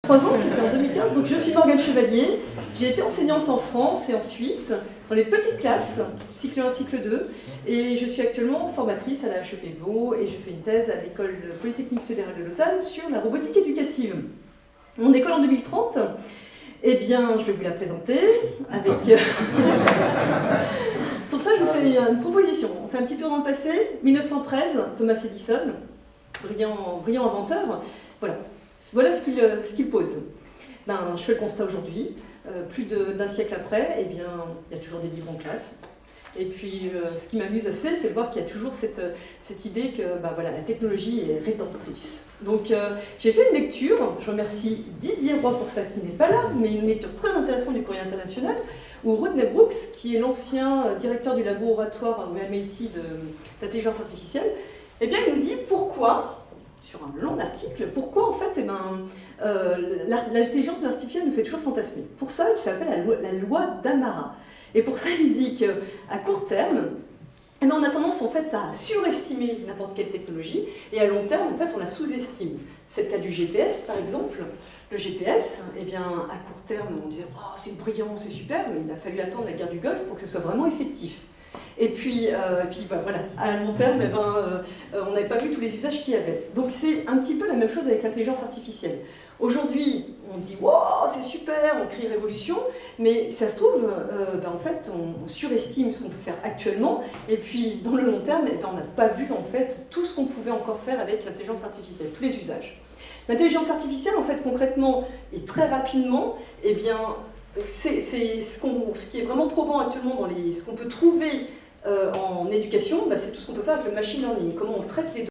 3 ans, c'était en 2015, donc je suis Morgane Chevalier. J'ai été enseignante en France et en Suisse, dans les petites classes, cycle 1, cycle 2, et je suis actuellement formatrice à la HEP Vaud et je fais une thèse à l'École Polytechnique Fédérale de Lausanne sur la robotique éducative. Mon école en 2030, eh bien, je vais vous la présenter avec... Pour ça, je vous fais une proposition. On fait un petit tour dans le passé. 1913, Thomas Edison, brillant inventeur. Voilà ce qu'il pose. Je fais le constat aujourd'hui. Plus d'un siècle après, eh bien, il y a toujours des livres en classe. Et puis, ce qui m'amuse assez, c'est de voir qu'il y a toujours cette idée que la technologie est rédemptrice. Donc, j'ai fait une lecture, je remercie Didier Roy pour ça, qui n'est pas là, mais une lecture très intéressante du Courrier international, où Rodney Brooks, qui est l'ancien directeur du laboratoire au MIT d'intelligence artificielle, eh bien, il nous dit pourquoi, sur un long article, pourquoi en fait, l'intelligence artificielle nous fait toujours fantasmer. Pour ça, il fait appel à la loi d'Amara. Et pour ça, il dit qu'à court terme, on a tendance en fait à surestimer n'importe quelle technologie, et à long terme, en fait, on la sous-estime. C'est le cas du GPS, par exemple. Le GPS, eh bien, à court terme, on disait oh, c'est brillant, c'est super, mais il a fallu attendre la guerre du Golfe pour que ce soit vraiment effectif. Et puis voilà, à long terme, on n'avait pas vu tous les usages qu'il y avait. Donc c'est un petit peu la même chose avec l'intelligence artificielle. Aujourd'hui, on dit wow, c'est super, on crie révolution, mais ça se trouve, en fait, on surestime ce qu'on peut faire actuellement, et puis dans le long terme, on n'a pas vu en fait tout ce qu'on pouvait encore faire avec l'intelligence artificielle, tous les usages. L'intelligence artificielle, en fait, concrètement et très rapidement, eh bien, c'est ce qui est vraiment probant actuellement dans ce qu'on peut trouver en éducation, c'est tout ce qu'on peut faire avec le machine learning, comment on traite les données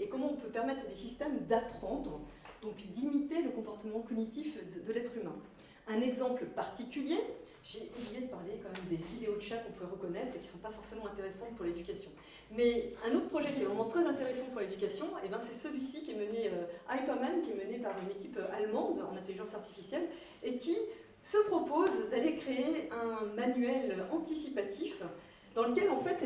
et comment on peut permettre à des systèmes d'apprendre, donc d'imiter le comportement cognitif de l'être humain. Un exemple particulier, j'ai oublié de parler quand même des vidéos de chat qu'on peut reconnaître et qui ne sont pas forcément intéressantes pour l'éducation. Mais un autre projet qui est vraiment très intéressant pour l'éducation, c'est celui-ci qui est mené, Hyperman, qui est mené par une équipe allemande en intelligence artificielle et qui se propose d'aller créer un manuel anticipatif dans lequel en fait,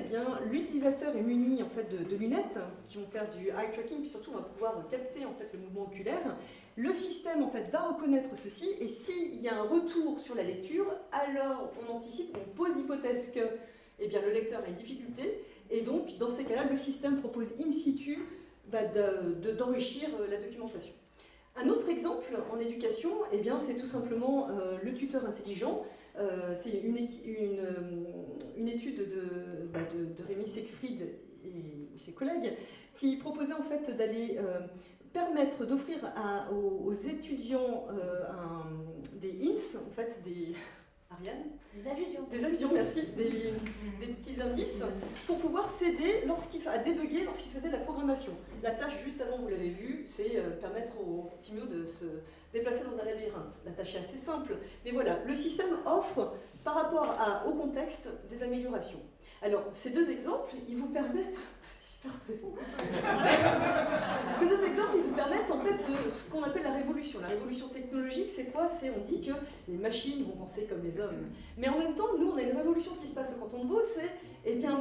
l'utilisateur est muni en fait, de lunettes qui vont faire du eye tracking, puis surtout on va pouvoir capter en fait, le mouvement oculaire. Le système en fait, va reconnaître ceci, et s'il y a un retour sur la lecture, alors on anticipe, on pose l'hypothèse que le lecteur a une difficulté, et donc dans ces cas-là, le système propose in situ d'enrichir la documentation. Un autre exemple en éducation, c'est tout simplement le tuteur intelligent. C'est une étude de Rémi Siegfried et ses collègues qui proposait en fait d'aller permettre d'offrir aux étudiants des hints, en fait Ariane ? Des allusions, merci, des petits indices pour pouvoir s'aider à débugger lorsqu'il faisait de la programmation. La tâche juste avant, vous l'avez vu, c'est permettre au petit Mio de se déplacer dans un labyrinthe. La tâche est assez simple, mais voilà, le système offre par rapport au contexte des améliorations. Alors, ces deux exemples, ils vous permettent... Super stressant. Ces deux exemples, ils vous permettent en fait de ce qu'on appelle la révolution. La révolution technologique, c'est quoi ? On dit que les machines vont penser comme les hommes. Mais en même temps, nous, on a une révolution qui se passe au canton de Vaud,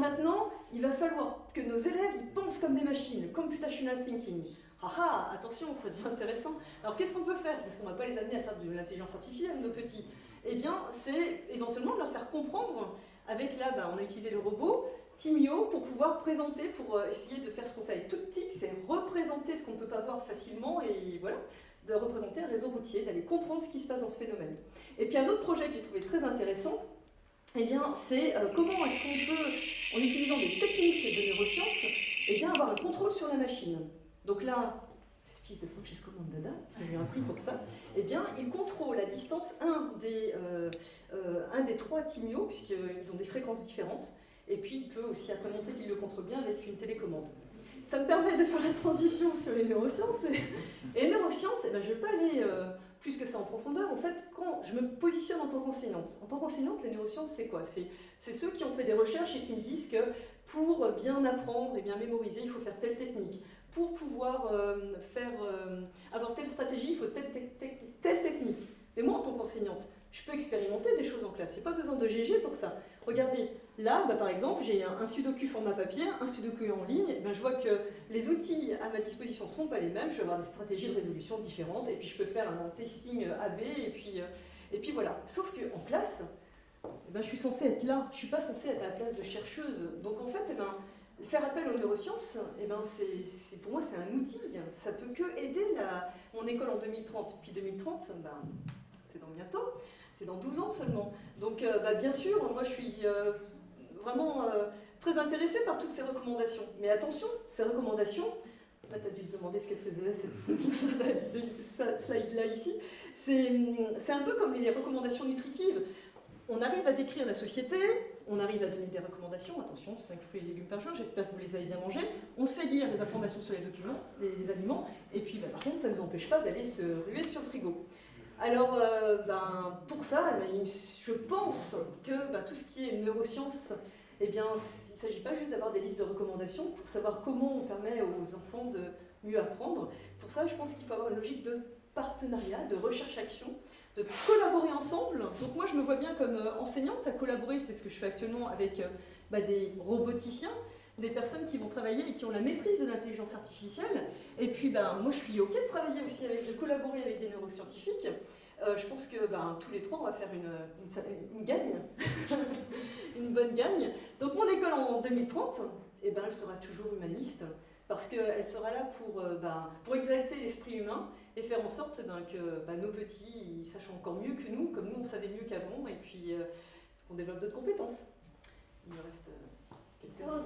maintenant, il va falloir que nos élèves, ils pensent comme des machines, computational thinking. Ah, attention, ça devient intéressant. Alors, qu'est-ce qu'on peut faire ? Parce qu'on ne va pas les amener à faire de l'intelligence artificielle, nos petits. C'est éventuellement de leur faire comprendre, avec on a utilisé le robot, Timio, pour pouvoir présenter, pour essayer de faire ce qu'on fait avec ToutTIC, c'est représenter ce qu'on ne peut pas voir facilement, et voilà, de représenter un réseau routier, d'aller comprendre ce qui se passe dans ce phénomène. Et puis un autre projet que j'ai trouvé très intéressant, c'est comment est-ce qu'on peut, en utilisant des techniques de neurosciences, avoir un contrôle sur la machine. Donc là, c'est le fils de Francesco Mandada, qui a eu un prix pour ça, il contrôle à distance un des 3 Timio, puisqu'ils ont des fréquences différentes, et puis il peut aussi après montrer qu'il le contrôle bien avec une télécommande. Ça me permet de faire la transition sur les neurosciences. Et les neurosciences, je ne vais pas aller plus que ça en profondeur. En fait, quand je me positionne en tant qu'enseignante, les neurosciences, c'est quoi ? C'est ceux qui ont fait des recherches et qui me disent que pour bien apprendre et bien mémoriser, il faut faire telle technique. Pour pouvoir avoir telle stratégie, il faut telle technique. Mais moi, en tant qu'enseignante, je peux peux expérimenter des choses en classe. Il n'y a pas besoin de GG pour ça. Regardez, là, par exemple, j'ai un sudoku format papier, un sudoku en ligne. Et je vois que les outils à ma disposition ne sont pas les mêmes. Je vais avoir des stratégies de résolution différentes. Et puis, je peux faire un testing AB. Et puis voilà. Sauf qu'en classe, je suis censée être là. Je ne suis pas censée être à la place de chercheuse. Donc, en fait, faire appel aux neurosciences, pour moi, c'est un outil. Ça peut que aider mon école en 2030. Puis 2030, c'est dans bientôt, c'est dans 12 ans seulement. Donc, bien sûr, moi, je suis vraiment très intéressée par toutes ces recommandations. Mais attention, ces recommandations, là, tu as dû te demander ce qu'elle faisait, cette slide-là ici. C'est un peu comme les recommandations nutritives. On arrive à décrire la société, on arrive à donner des recommandations, attention, 5 fruits et légumes par jour, j'espère que vous les avez bien mangés. On sait lire les informations sur les documents, les aliments, et puis par contre, ça ne nous empêche pas d'aller se ruer sur le frigo. Alors, pour ça, je pense que tout ce qui est neurosciences, il ne s'agit pas juste d'avoir des listes de recommandations pour savoir comment on permet aux enfants de mieux apprendre. Pour ça, je pense qu'il faut avoir une logique de partenariat, de recherche-action, de collaborer ensemble. Donc moi, je me vois bien comme enseignante à collaborer, c'est ce que je fais actuellement avec des roboticiens, des personnes qui vont travailler et qui ont la maîtrise de l'intelligence artificielle. Et puis, moi, je suis OK de travailler aussi, de collaborer avec des neuroscientifiques. Je pense que tous les trois, on va faire une gagne, une bonne gagne. Donc mon école en 2030, elle sera toujours humaniste, parce qu'elle sera là pour exalter l'esprit humain et faire en sorte que nos petits ils sachent encore mieux que nous, comme nous on savait mieux qu'avant, et puis qu'on développe d'autres compétences. Il me reste quelques secondes.